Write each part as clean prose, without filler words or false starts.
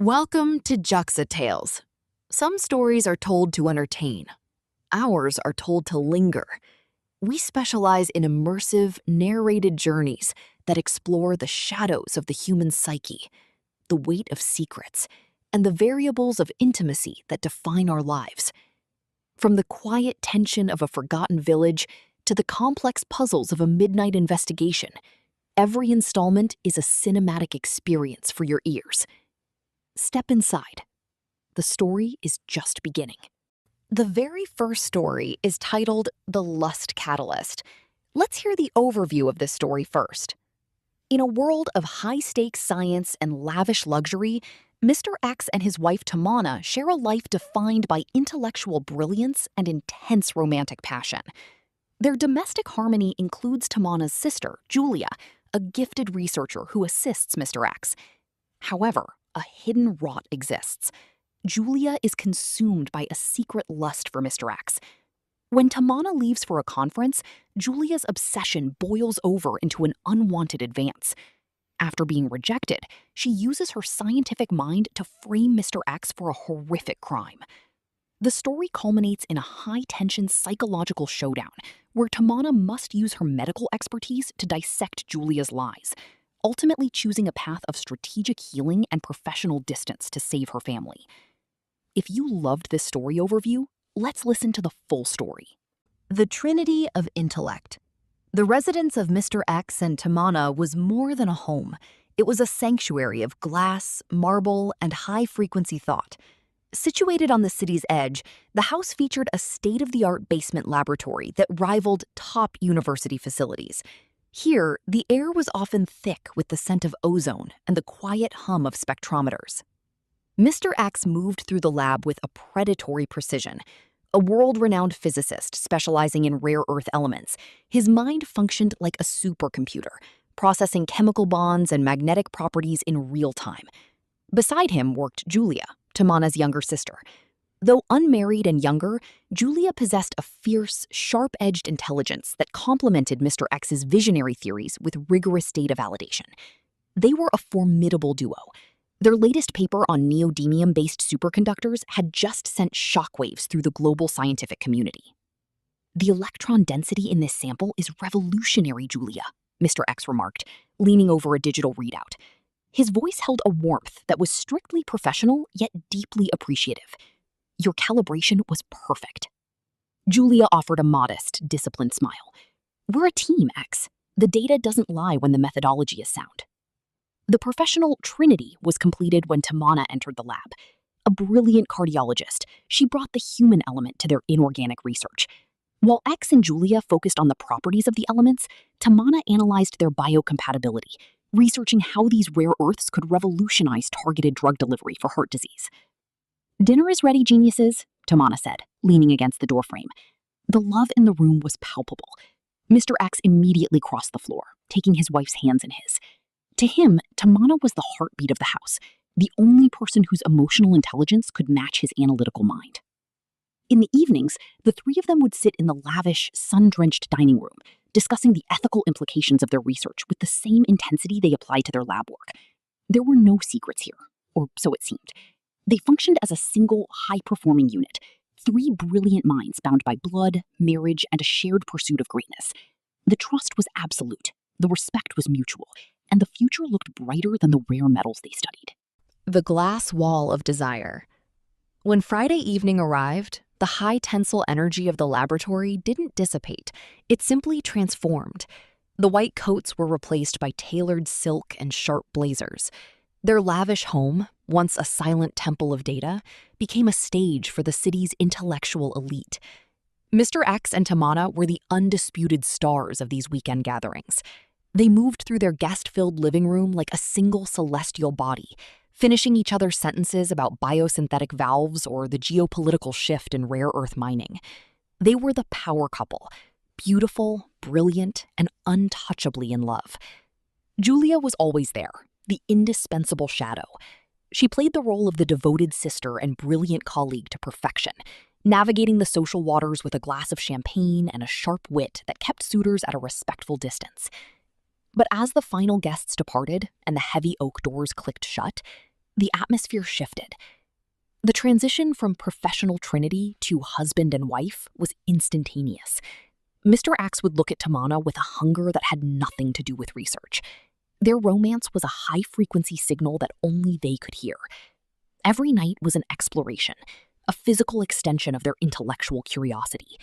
Welcome to JuXa Tales. Some stories are told to entertain. Ours are told to linger. We specialize in immersive, narrated journeys that explore the shadows of the human psyche, the weight of secrets, and the variables of intimacy that define our lives. From the quiet tension of a forgotten village to the complex puzzles of a midnight investigation, every installment is a cinematic experience for your ears. Step inside. The story is just beginning. The very first story is titled The Lust Catalyst. Let's hear the overview of this story first. In a world of high-stakes science and lavish luxury, Mr. X and his wife Tamanna share a life defined by intellectual brilliance and intense romantic passion. Their domestic harmony includes Tamanna's sister, Julia, a gifted researcher who assists Mr. X. However, a hidden rot exists. Julia is consumed by a secret lust for Mr. X. When Tamanna leaves for a conference, Julia's obsession boils over into an unwanted advance. After being rejected, she uses her scientific mind to frame Mr. X for a horrific crime. The story culminates in a high-tension psychological showdown where Tamanna must use her medical expertise to dissect Julia's lies, ultimately choosing a path of strategic healing and professional distance to save her family. If you loved this story overview, let's listen to the full story. The Trinity of Intellect. The residence of Mr. X and Tamanna was more than a home. It was a sanctuary of glass, marble, and high-frequency thought. Situated on the city's edge, the house featured a state-of-the-art basement laboratory that rivaled top university facilities. Here, the air was often thick with the scent of ozone and the quiet hum of spectrometers. Mr. X moved through the lab with a predatory precision. A world-renowned physicist specializing in rare earth elements, his mind functioned like a supercomputer, processing chemical bonds and magnetic properties in real time. Beside him worked Julia, Tamanna's younger sister. Though unmarried and younger, Julia possessed a fierce, sharp-edged intelligence that complemented Mr. X's visionary theories with rigorous data validation. They were a formidable duo. Their latest paper on neodymium-based superconductors had just sent shockwaves through the global scientific community. "The electron density in this sample is revolutionary, Julia," Mr. X remarked, leaning over a digital readout. His voice held a warmth that was strictly professional yet deeply appreciative. "Your calibration was perfect." Julia offered a modest, disciplined smile. "We're a team, X. The data doesn't lie when the methodology is sound." The professional trinity was completed when Tamanna entered the lab. A brilliant cardiologist, she brought the human element to their inorganic research. While X and Julia focused on the properties of the elements, Tamanna analyzed their biocompatibility, researching how these rare earths could revolutionize targeted drug delivery for heart disease. "Dinner is ready, geniuses," Tamanna said, leaning against the doorframe. The love in the room was palpable. Mr. X immediately crossed the floor, taking his wife's hands in his. To him, Tamanna was the heartbeat of the house, the only person whose emotional intelligence could match his analytical mind. In the evenings, the three of them would sit in the lavish, sun-drenched dining room, discussing the ethical implications of their research with the same intensity they applied to their lab work. There were no secrets here, or so it seemed. They functioned as a single, high-performing unit, three brilliant minds bound by blood, marriage, and a shared pursuit of greatness. The trust was absolute, the respect was mutual, and the future looked brighter than the rare metals they studied. The glass wall of desire. When Friday evening arrived, the high tensile energy of the laboratory didn't dissipate. It simply transformed. The white coats were replaced by tailored silk and sharp blazers. Their lavish home, once a silent temple of data, became a stage for the city's intellectual elite. Mr. X and Tamanna were the undisputed stars of these weekend gatherings. They moved through their guest-filled living room like a single celestial body, finishing each other's sentences about biosynthetic valves or the geopolitical shift in rare earth mining. They were the power couple, beautiful, brilliant, and untouchably in love. Julia was always there, the indispensable shadow. She played the role of the devoted sister and brilliant colleague to perfection, navigating the social waters with a glass of champagne and a sharp wit that kept suitors at a respectful distance. But as the final guests departed and the heavy oak doors clicked shut, The atmosphere shifted. The transition from professional trinity to husband and wife was instantaneous. Mr. Axe would look at Tamanna with a hunger that had nothing to do with research. Their romance was a high-frequency signal that only they could hear. Every night was an exploration, a physical extension of their intellectual curiosity.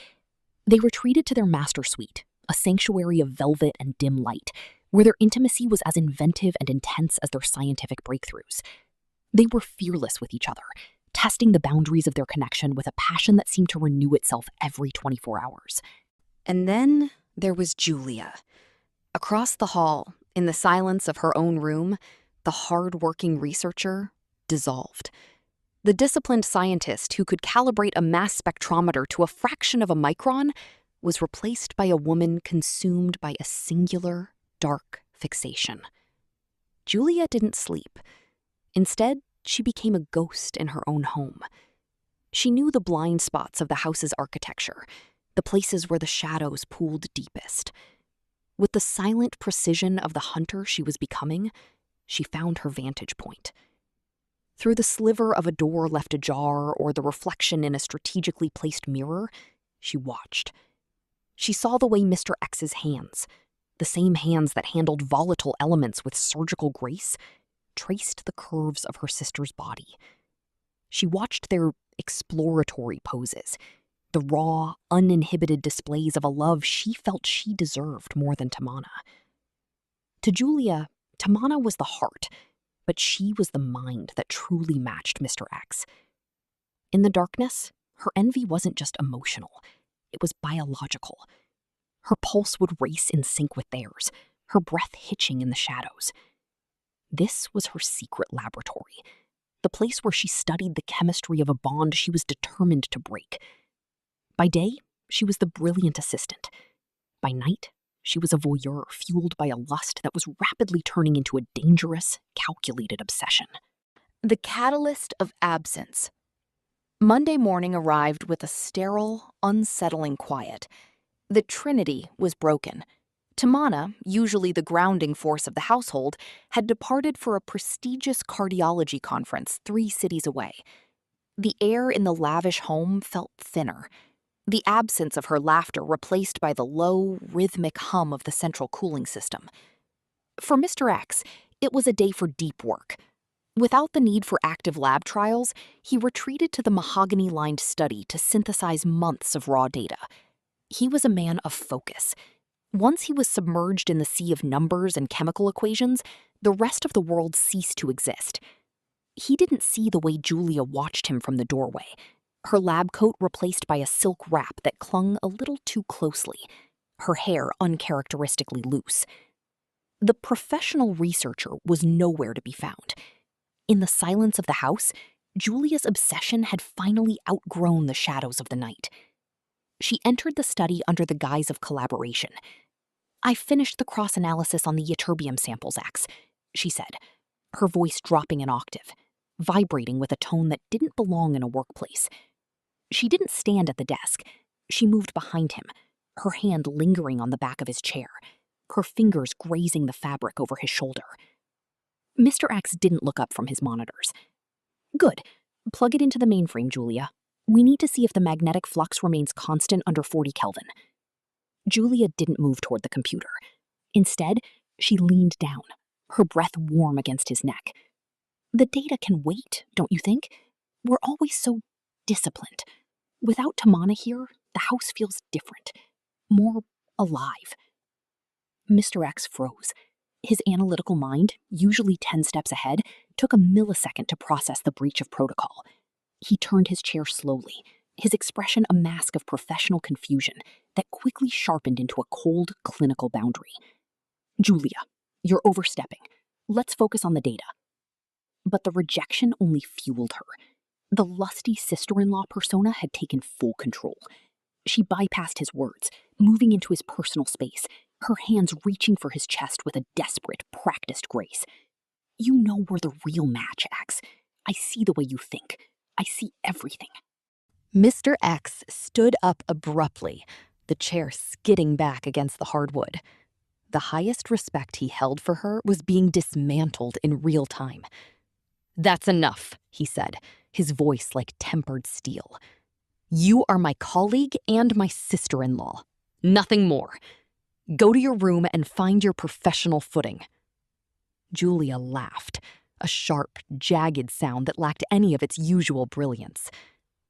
They retreated to their master suite, a sanctuary of velvet and dim light, where their intimacy was as inventive and intense as their scientific breakthroughs. They were fearless with each other, testing the boundaries of their connection with a passion that seemed to renew itself every 24 hours. And then there was Julia. Across the hall, in the silence of her own room, the hard-working researcher dissolved. The disciplined scientist who could calibrate a mass spectrometer to a fraction of a micron was replaced by a woman consumed by a singular, dark fixation. Julia didn't sleep. Instead, she became a ghost in her own home. She knew the blind spots of the house's architecture, the places where the shadows pooled deepest. With the silent precision of the hunter she was becoming, she found her vantage point. Through the sliver of a door left ajar or the reflection in a strategically placed mirror, she watched. She saw the way Mr. X's hands, the same hands that handled volatile elements with surgical grace, traced the curves of her sister's body. She watched their exploratory poses, the raw, uninhibited displays of a love she felt she deserved more than Tamanna. To Julia, Tamanna was the heart, but she was the mind that truly matched Mr. X. In the darkness, her envy wasn't just emotional, it was biological. Her pulse would race in sync with theirs, her breath hitching in the shadows. This was her secret laboratory, the place where she studied the chemistry of a bond she was determined to break. By day, she was the brilliant assistant. By night, she was a voyeur fueled by a lust that was rapidly turning into a dangerous, calculated obsession. The catalyst of absence. Monday morning arrived with a sterile, unsettling quiet. The trinity was broken. Tamanna, usually the grounding force of the household, had departed for a prestigious cardiology conference 3 cities away. The air in the lavish home felt thinner, the absence of her laughter replaced by the low, rhythmic hum of the central cooling system. For Mr. X, it was a day for deep work. Without the need for active lab trials, he retreated to the mahogany-lined study to synthesize months of raw data. He was a man of focus. Once he was submerged in the sea of numbers and chemical equations, the rest of the world ceased to exist. He didn't see the way Julia watched him from the doorway, her lab coat replaced by a silk wrap that clung a little too closely, her hair uncharacteristically loose. The professional researcher was nowhere to be found. In the silence of the house, Julia's obsession had finally outgrown the shadows of the night. She entered the study under the guise of collaboration. "I finished the cross-analysis on the ytterbium samples, X," she said, her voice dropping an octave, vibrating with a tone that didn't belong in a workplace. She didn't stand at the desk. She moved behind him, her hand lingering on the back of his chair, her fingers grazing the fabric over his shoulder. Mr. X didn't look up from his monitors. "Good. Plug it into the mainframe, Julia. We need to see if the magnetic flux remains constant under 40 Kelvin. Julia didn't move toward the computer. Instead, she leaned down, her breath warm against his neck. "The data can wait, don't you think? We're always so disciplined. Without Tamanna here, the house feels different, more alive." Mr. X froze. His analytical mind, usually 10 steps ahead, took a millisecond to process the breach of protocol. He turned his chair slowly, his expression a mask of professional confusion that quickly sharpened into a cold, clinical boundary. "Julia, you're overstepping. Let's focus on the data." But the rejection only fueled her. The lusty sister-in-law persona had taken full control. She bypassed his words, moving into his personal space, her hands reaching for his chest with a desperate, practiced grace. "You know we're the real match, X. I see the way you think. I see everything." Mr. X stood up abruptly, the chair skidding back against the hardwood. The highest respect he held for her was being dismantled in real time. "That's enough," he said, his voice like tempered steel. "You are my colleague and my sister-in-law. Nothing more. Go to your room and find your professional footing." Julia laughed, a sharp, jagged sound that lacked any of its usual brilliance.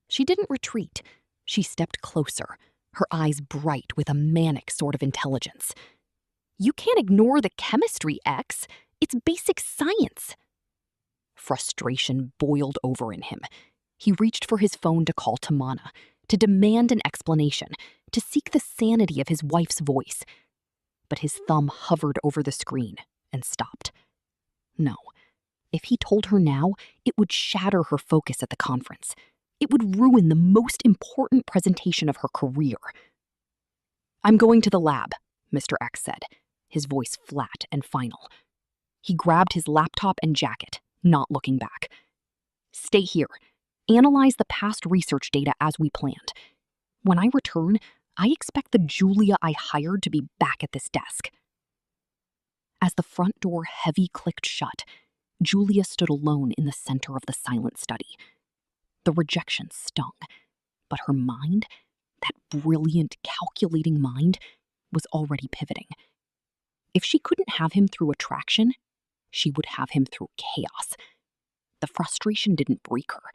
She didn't retreat. She stepped closer, her eyes bright with a manic sort of intelligence. "You can't ignore the chemistry, X. It's basic science." Frustration boiled over in him. He reached for his phone to call Tamanna, to demand an explanation, to seek the sanity of his wife's voice. But his thumb hovered over the screen and stopped. No. If he told her now, it would shatter her focus at the conference. It would ruin the most important presentation of her career. "I'm going to the lab," Mr. X said, his voice flat and final. He grabbed his laptop and jacket, not looking back. "Stay here. Analyze the past research data as we planned. When I return, I expect the Julia I hired to be back at this desk." As the front door heavy clicked shut, Julia stood alone in the center of the silent study. The rejection stung, but her mind, that brilliant, calculating mind, was already pivoting. If she couldn't have him through attraction, she would have him through chaos. The frustration didn't break her.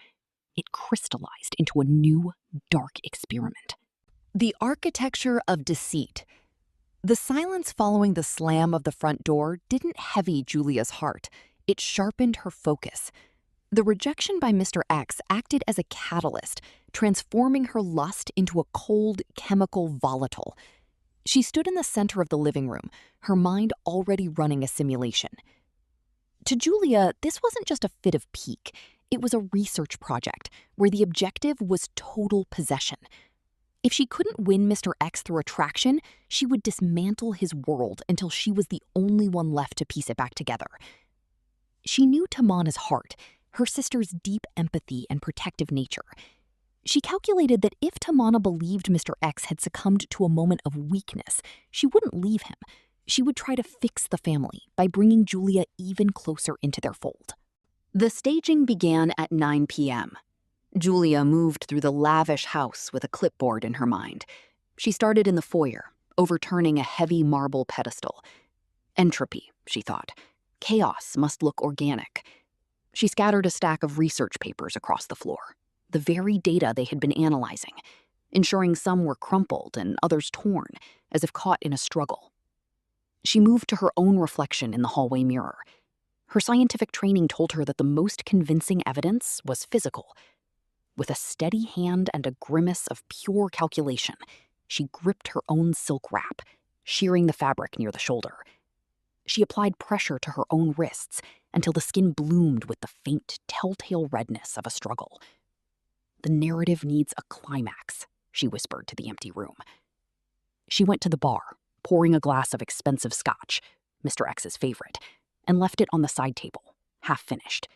It crystallized into a new, dark experiment. The architecture of deceit. The silence following the slam of the front door didn't heavy Julia's heart. It sharpened her focus. The rejection by Mr. X acted as a catalyst, transforming her lust into a cold, chemical volatile. She stood in the center of the living room, her mind already running a simulation. To Julia, this wasn't just a fit of pique. It was a research project where the objective was total possession. If she couldn't win Mr. X through attraction, she would dismantle his world until she was the only one left to piece it back together. She knew Tamanna's heart, her sister's deep empathy and protective nature. She calculated that if Tamanna believed Mr. X had succumbed to a moment of weakness, she wouldn't leave him. She would try to fix the family by bringing Julia even closer into their fold. The staging began at 9 p.m. Julia moved through the lavish house with a clipboard in her mind. She started in the foyer, overturning a heavy marble pedestal. Entropy, she thought. Chaos must look organic. She scattered a stack of research papers across the floor, the very data they had been analyzing, ensuring some were crumpled and others torn, as if caught in a struggle. She moved to her own reflection in the hallway mirror. Her scientific training told her that the most convincing evidence was physical. With a steady hand and a grimace of pure calculation, she gripped her own silk wrap, shearing the fabric near the shoulder. She applied pressure to her own wrists until the skin bloomed with the faint, telltale redness of a struggle. "The narrative needs a climax," she whispered to the empty room. She went to the bar, pouring a glass of expensive scotch, Mr. X's favorite, and left it on the side table, half finished.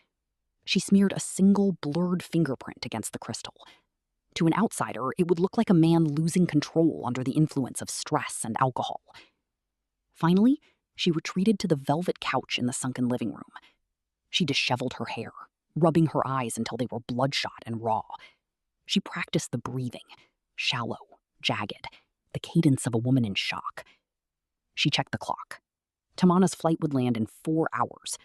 She smeared a single blurred fingerprint against the crystal. To an outsider, it would look like a man losing control under the influence of stress and alcohol. Finally, she retreated to the velvet couch in the sunken living room. She disheveled her hair, rubbing her eyes until they were bloodshot and raw. She practiced the breathing, shallow, jagged, the cadence of a woman in shock. She checked the clock. Tamanna's flight would land in 4 hours.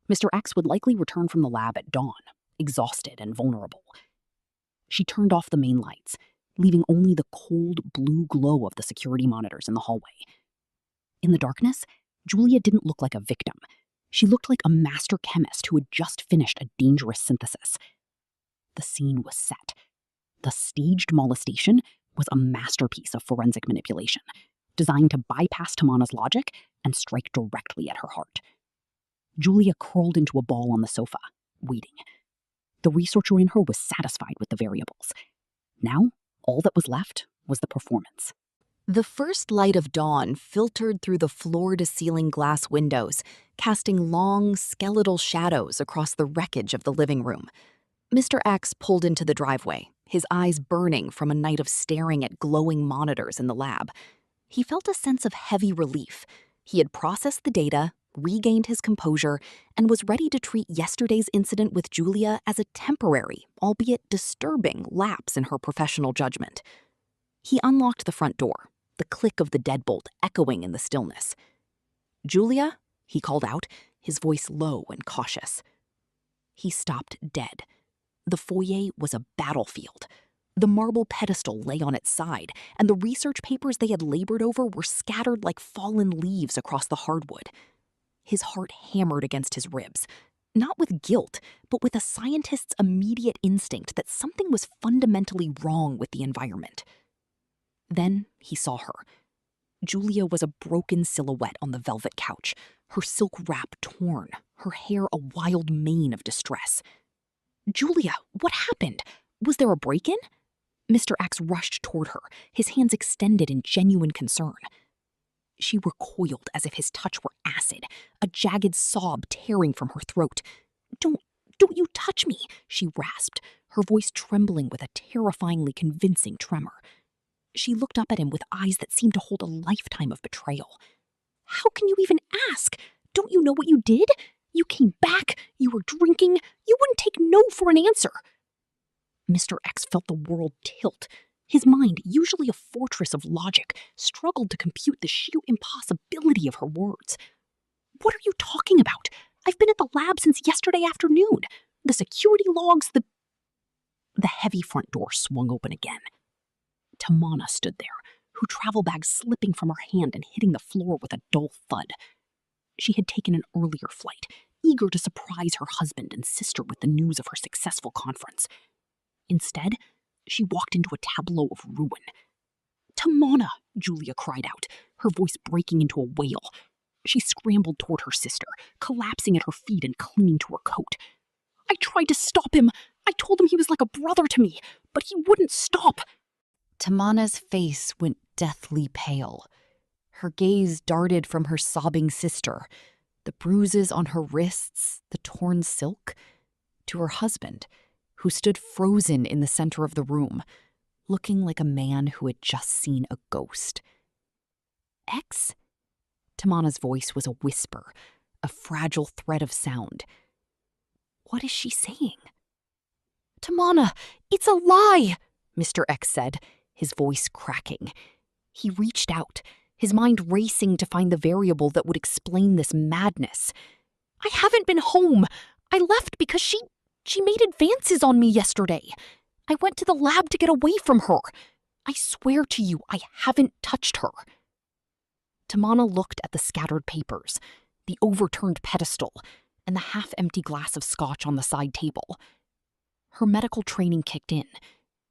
Mr. X would likely return from the lab at dawn, exhausted and vulnerable. She turned off the main lights, leaving only the cold blue glow of the security monitors in the hallway. In the darkness, Julia didn't look like a victim. She looked like a master chemist who had just finished a dangerous synthesis. The scene was set. The staged molestation was a masterpiece of forensic manipulation, designed to bypass Tamanna's logic and strike directly at her heart. Julia curled into a ball on the sofa, waiting. The researcher in her was satisfied with the variables. Now, all that was left was the performance. The first light of dawn filtered through the floor-to-ceiling glass windows, casting long, skeletal shadows across the wreckage of the living room. Mr. X pulled into the driveway, his eyes burning from a night of staring at glowing monitors in the lab. He felt a sense of heavy relief. He had processed the data, regained his composure, and was ready to treat yesterday's incident with Julia as a temporary, albeit disturbing, lapse in her professional judgment. He unlocked the front door, the click of the deadbolt echoing in the stillness. "Julia?" he called out, his voice low and cautious. He stopped dead. The foyer was a battlefield. The marble pedestal lay on its side, and the research papers they had labored over were scattered like fallen leaves across the hardwood. His heart hammered against his ribs, not with guilt, but with a scientist's immediate instinct that something was fundamentally wrong with the environment. Then he saw her. Julia was a broken silhouette on the velvet couch, her silk wrap torn, her hair a wild mane of distress. "Julia, what happened? Was there a break-in?" Mr. X rushed toward her, his hands extended in genuine concern. She recoiled as if his touch were acid, a jagged sob tearing from her throat. Don't you touch me," she rasped, her voice trembling with a terrifyingly convincing tremor. She looked up at him with eyes that seemed to hold a lifetime of betrayal. "How can you even ask? Don't you know what you did? You came back, you were drinking, you wouldn't take no for an answer." Mr. X felt the world tilt. His mind, usually a fortress of logic, struggled to compute the sheer impossibility of her words. "What are you talking about? I've been at the lab since yesterday afternoon. The security logs, The heavy front door swung open again. Tamanna stood there, her travel bag slipping from her hand and hitting the floor with a dull thud. She had taken an earlier flight, eager to surprise her husband and sister with the news of her successful conference. Instead, she walked into a tableau of ruin. "Tamanna!" Julia cried out, her voice breaking into a wail. She scrambled toward her sister, collapsing at her feet and clinging to her coat. "I tried to stop him. I told him he was like a brother to me, but he wouldn't stop." Tamanna's face went deathly pale. Her gaze darted from her sobbing sister, the bruises on her wrists, the torn silk, to her husband, who stood frozen in the center of the room, looking like a man who had just seen a ghost. "X?" Tamanna's voice was a whisper, a fragile thread of sound. "What is she saying?" "Tamanna, it's a lie!" Mr. X said, his voice cracking. He reached out, his mind racing to find the variable that would explain this madness. "I haven't been home. I left because she made advances on me yesterday. I went to the lab to get away from her. I swear to you, I haven't touched her." Tamanna looked at the scattered papers, the overturned pedestal, and the half-empty glass of scotch on the side table. Her medical training kicked in.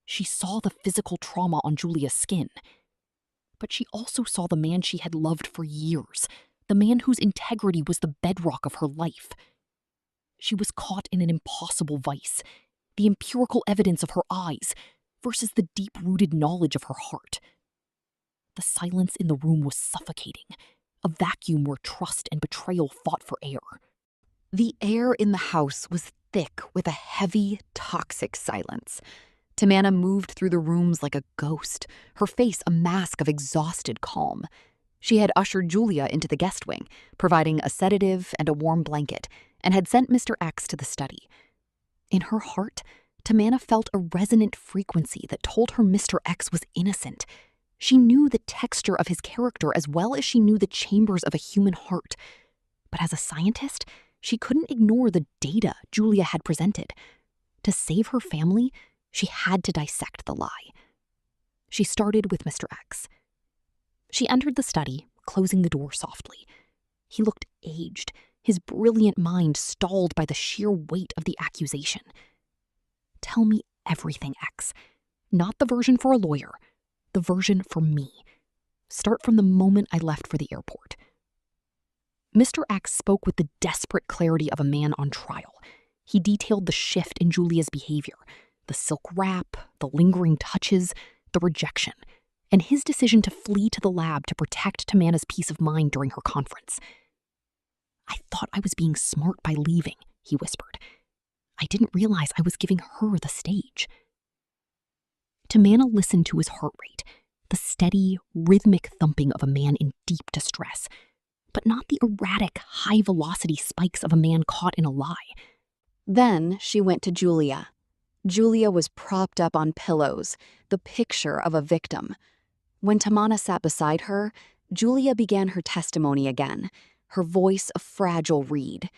She saw the physical trauma on Julia's skin. But she also saw the man she had loved for years, the man whose integrity was the bedrock of her life. She was caught in an impossible vice, the empirical evidence of her eyes versus the deep-rooted knowledge of her heart. The silence in the room was suffocating, a vacuum where trust and betrayal fought for air. The air in the house was thick with a heavy, toxic silence. Tamanna moved through the rooms like a ghost, her face a mask of exhausted calm. She had ushered Julia into the guest wing, providing a sedative and a warm blanket, and had sent Mr. X to the study. In her heart, Tamanna felt a resonant frequency that told her Mr. X was innocent. She knew the texture of his character as well as she knew the chambers of a human heart. But as a scientist, she couldn't ignore the data Julia had presented. To save her family, she had to dissect the lie. She started with Mr. X. She entered the study, closing the door softly. He looked aged, his brilliant mind stalled by the sheer weight of the accusation. "Tell me everything, X. Not the version for a lawyer, the version for me. Start from the moment I left for the airport." Mr. X spoke with the desperate clarity of a man on trial. He detailed the shift in Julia's behavior, the silk wrap, the lingering touches, the rejection, and his decision to flee to the lab to protect Tamanna's peace of mind during her conference. "I thought I was being smart by leaving," he whispered. "I didn't realize I was giving her the stage." Tamanna listened to his heart rate, the steady, rhythmic thumping of a man in deep distress. but not the erratic, high-velocity spikes of a man caught in a lie. Then she went to Julia. Julia was propped up on pillows, the picture of a victim. When Tamanna sat beside her, Julia began her testimony again, her voice a fragile reed.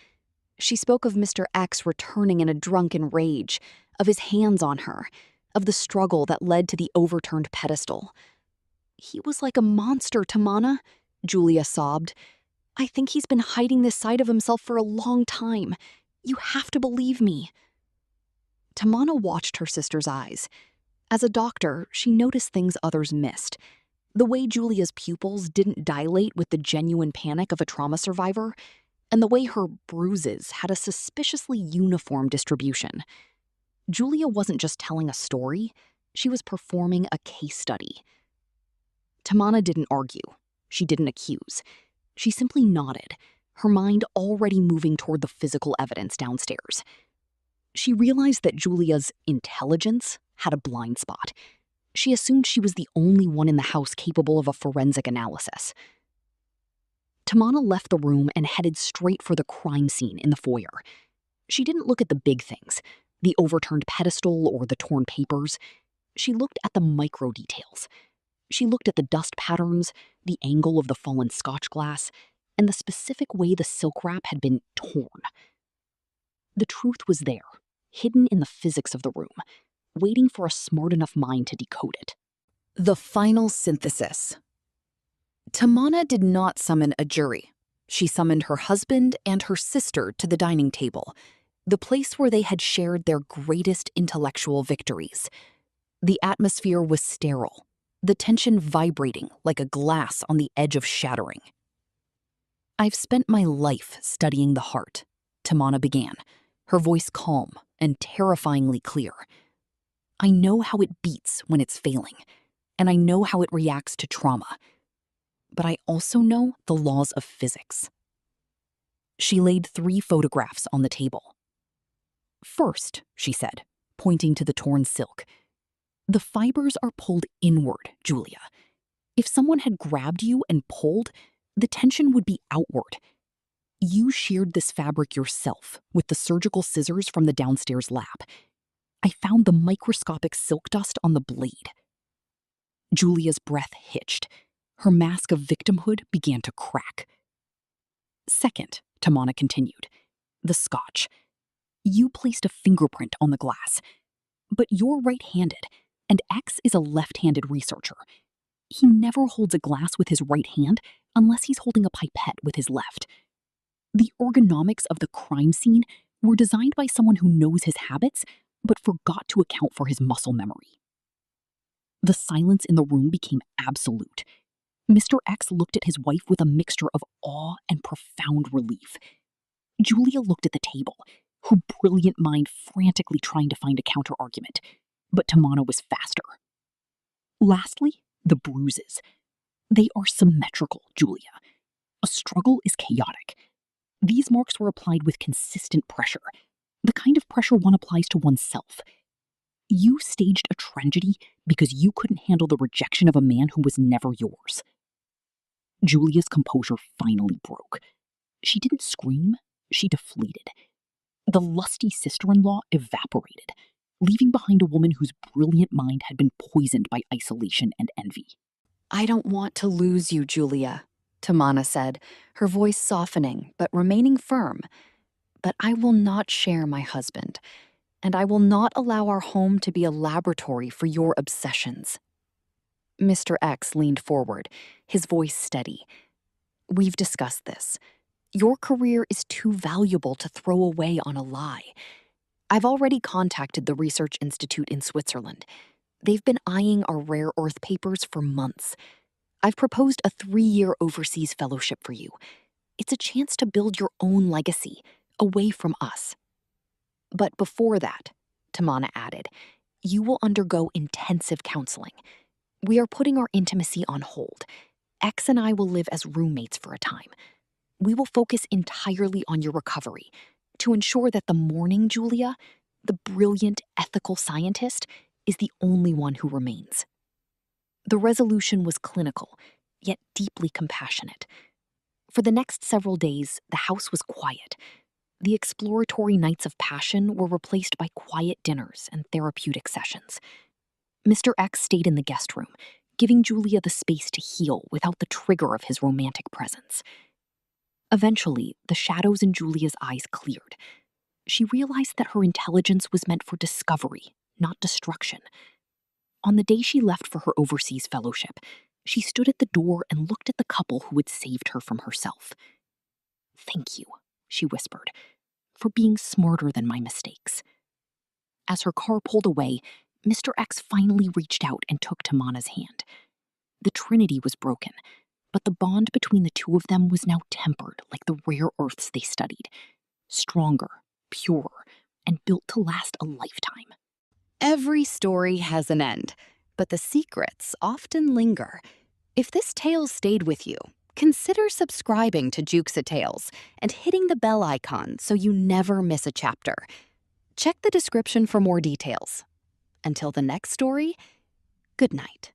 She spoke of Mr. X returning in a drunken rage, of his hands on her, of the struggle that led to the overturned pedestal. "He was like a monster, Tamanna," Julia sobbed. "I think he's been hiding this side of himself for a long time. You have to believe me." Tamanna watched her sister's eyes. As a doctor, she noticed things others missed. The way Julia's pupils didn't dilate with the genuine panic of a trauma survivor, and the way her bruises had a suspiciously uniform distribution. Julia wasn't just telling a story, she was performing a case study. Tamanna didn't argue. She didn't accuse. She simply nodded, her mind already moving toward the physical evidence downstairs. She realized that Julia's intelligence had a blind spot. She assumed she was the only one in the house capable of a forensic analysis. Tamanna left the room and headed straight for the crime scene in the foyer. She didn't look at the big things, the overturned pedestal or the torn papers. She looked at the micro details. She looked at the dust patterns, the angle of the fallen Scotch glass, and the specific way the silk wrap had been torn. The truth was there, hidden in the physics of the room, waiting for a smart enough mind to decode it. The final synthesis. Tamanna did not summon a jury. She summoned her husband and her sister to the dining table, the place where they had shared their greatest intellectual victories. The atmosphere was sterile, the tension vibrating like a glass on the edge of shattering. "I've spent my life studying the heart," Tamanna began, her voice calm and terrifyingly clear. "I know how it beats when it's failing, and I know how it reacts to trauma. But I also know the laws of physics." She laid 3 photographs on the table. "First," she said, pointing to the torn silk, "the fibers are pulled inward, Julia. If someone had grabbed you and pulled, the tension would be outward. You sheared this fabric yourself with the surgical scissors from the downstairs lab. I found the microscopic silk dust on the blade." Julia's breath hitched. Her mask of victimhood began to crack. "Second," Tamanna continued, "the Scotch. You placed a fingerprint on the glass. But you're right-handed, and X is a left-handed researcher. He never holds a glass with his right hand unless he's holding a pipette with his left. The ergonomics of the crime scene were designed by someone who knows his habits, but forgot to account for his muscle memory." The silence in the room became absolute. Mr. X looked at his wife with a mixture of awe and profound relief. Julia looked at the table, her brilliant mind frantically trying to find a counter-argument, but Tamanna was faster. Lastly, the bruises. They are symmetrical, Julia. A struggle is chaotic. These marks were applied with consistent pressure, the kind of pressure one applies to oneself. You staged a tragedy because you couldn't handle the rejection of a man who was never yours. Julia's composure finally broke. She didn't scream, she deflated. The lusty sister-in-law evaporated, leaving behind a woman whose brilliant mind had been poisoned by isolation and envy. "I don't want to lose you, Julia," Tamanna said, her voice softening but remaining firm. "But I will not share my husband, and I will not allow our home to be a laboratory for your obsessions." Mr. X leaned forward, his voice steady. "We've discussed this. Your career is too valuable to throw away on a lie. I've already contacted the Research Institute in Switzerland. They've been eyeing our rare earth papers for months. I've proposed a 3-year overseas fellowship for you. It's a chance to build your own legacy, away from us. But before that," Tamanna added, "you will undergo intensive counseling. We are putting our intimacy on hold. X and I will live as roommates for a time. We will focus entirely on your recovery to ensure that the morning Julia, the brilliant ethical scientist, is the only one who remains." The resolution was clinical, yet deeply compassionate. For the next several days, the house was quiet. The exploratory nights of passion were replaced by quiet dinners and therapeutic sessions. Mr. X stayed in the guest room, giving Julia the space to heal without the trigger of his romantic presence. Eventually, the shadows in Julia's eyes cleared. She realized that her intelligence was meant for discovery, not destruction. On the day she left for her overseas fellowship, she stood at the door and looked at the couple who had saved her from herself. "Thank you," she whispered, "for being smarter than my mistakes." As her car pulled away, Mr. X finally reached out and took Tamanna's hand. The trinity was broken, but the bond between the two of them was now tempered like the rare earths they studied, stronger, purer, and built to last a lifetime. Every story has an end, but the secrets often linger. If this tale stayed with you, consider subscribing to JuXa Tales and hitting the bell icon so you never miss a chapter. Check the description for more details. Until the next story, good night.